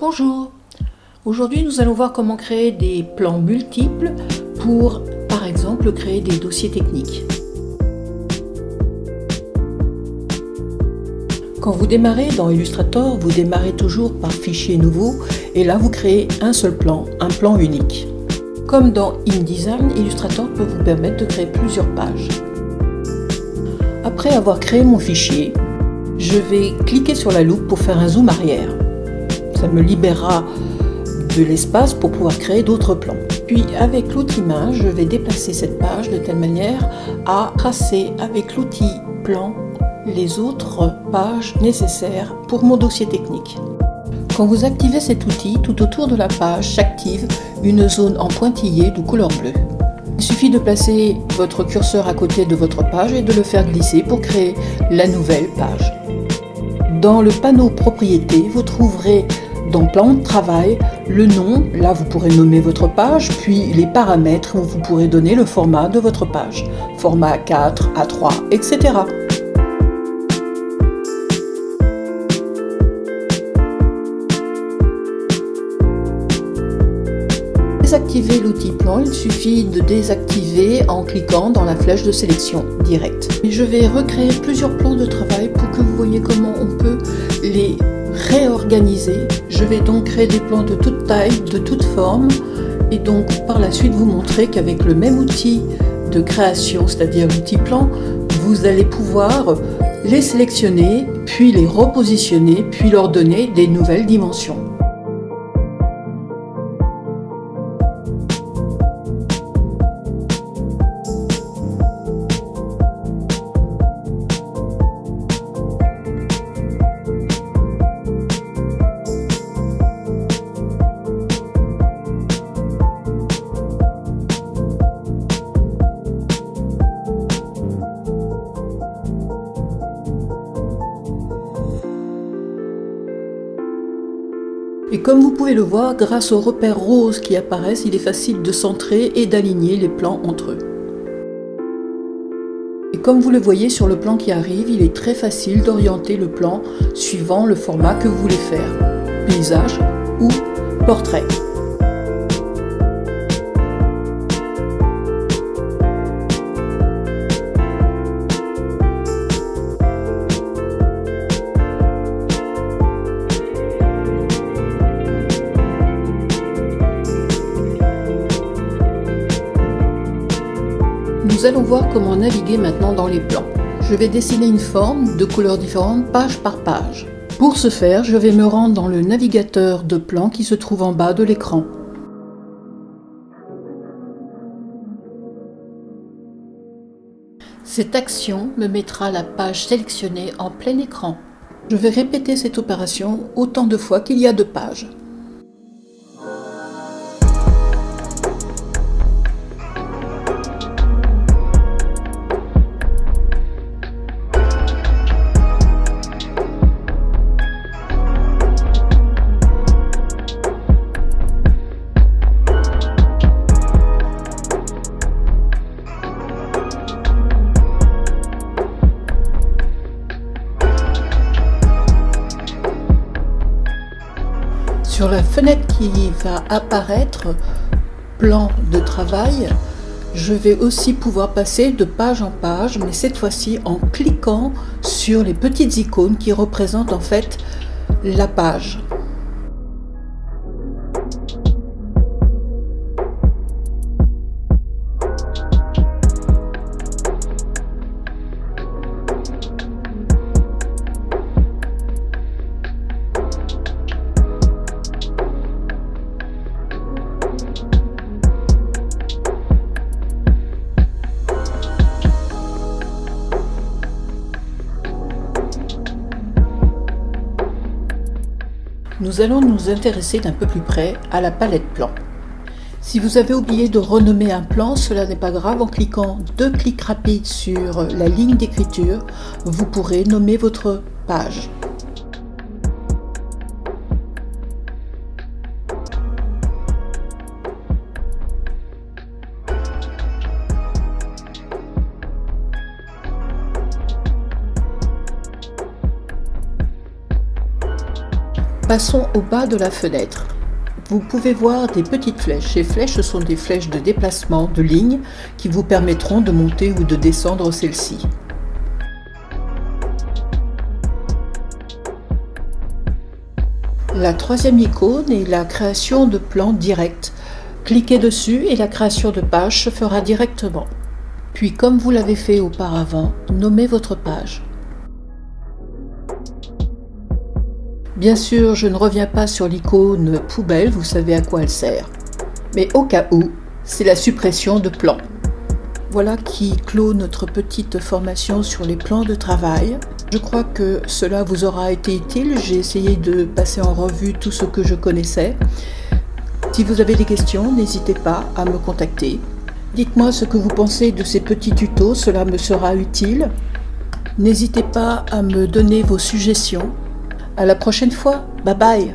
Bonjour, aujourd'hui nous allons voir comment créer des plans multiples pour, par exemple, créer des dossiers techniques. Quand vous démarrez dans Illustrator, vous démarrez toujours par fichier nouveau et là vous créez un seul plan, un plan unique. Comme dans InDesign, Illustrator peut vous permettre de créer plusieurs pages. Après avoir créé mon fichier, je vais cliquer sur la loupe pour faire un zoom arrière. Ça me libérera de l'espace pour pouvoir créer d'autres plans. Puis avec l'outil main, je vais déplacer cette page de telle manière à tracer avec l'outil plan les autres pages nécessaires pour mon dossier technique. Quand vous activez cet outil, tout autour de la page s'active une zone en pointillé de couleur bleue. Il suffit de placer votre curseur à côté de votre page et de le faire glisser pour créer la nouvelle page. Dans le panneau Propriétés, vous trouverez dans Plan de travail le nom, là vous pourrez nommer votre page, puis les paramètres où vous pourrez donner le format de votre page, format A4, A3, etc. Pour désactiver l'outil plan, il suffit de désactiver en cliquant dans la flèche de sélection directe. Je vais recréer plusieurs plans de travail pour que vous voyez comment on peut les réorganiser. Je vais donc créer des plans de toute taille, de toute forme, et donc par la suite vous montrer qu'avec le même outil de création, c'est-à-dire l'outil plan, vous allez pouvoir les sélectionner, puis les repositionner, puis leur donner des nouvelles dimensions. Et comme vous pouvez le voir, grâce aux repères roses qui apparaissent, il est facile de centrer et d'aligner les plans entre eux. Et comme vous le voyez sur le plan qui arrive, il est très facile d'orienter le plan suivant le format que vous voulez faire, paysage ou portrait. Nous allons voir comment naviguer maintenant dans les plans. Je vais dessiner une forme de couleurs différentes page par page. Pour ce faire, je vais me rendre dans le navigateur de plans qui se trouve en bas de l'écran. Cette action me mettra la page sélectionnée en plein écran. Je vais répéter cette opération autant de fois qu'il y a de pages. Sur la fenêtre qui va apparaître, plan de travail, je vais aussi pouvoir passer de page en page, mais cette fois-ci en cliquant sur les petites icônes qui représentent en fait la page. Nous allons nous intéresser d'un peu plus près à la palette plan. Si vous avez oublié de renommer un plan, cela n'est pas grave. En cliquant 2 clics rapides sur la ligne d'écriture, vous pourrez nommer votre page. Passons au bas de la fenêtre. Vous pouvez voir des petites flèches. Ces flèches sont des flèches de déplacement de lignes qui vous permettront de monter ou de descendre celle-ci. La troisième icône est la création de plans directs. Cliquez dessus et la création de page se fera directement. Puis, comme vous l'avez fait auparavant, nommez votre page. Bien sûr, je ne reviens pas sur l'icône poubelle, vous savez à quoi elle sert. Mais au cas où, c'est la suppression de plans. Voilà qui clôt notre petite formation sur les plans de travail. Je crois que cela vous aura été utile. J'ai essayé de passer en revue tout ce que je connaissais. Si vous avez des questions, n'hésitez pas à me contacter. Dites-moi ce que vous pensez de ces petits tutos, cela me sera utile. N'hésitez pas à me donner vos suggestions. À la prochaine fois, bye bye!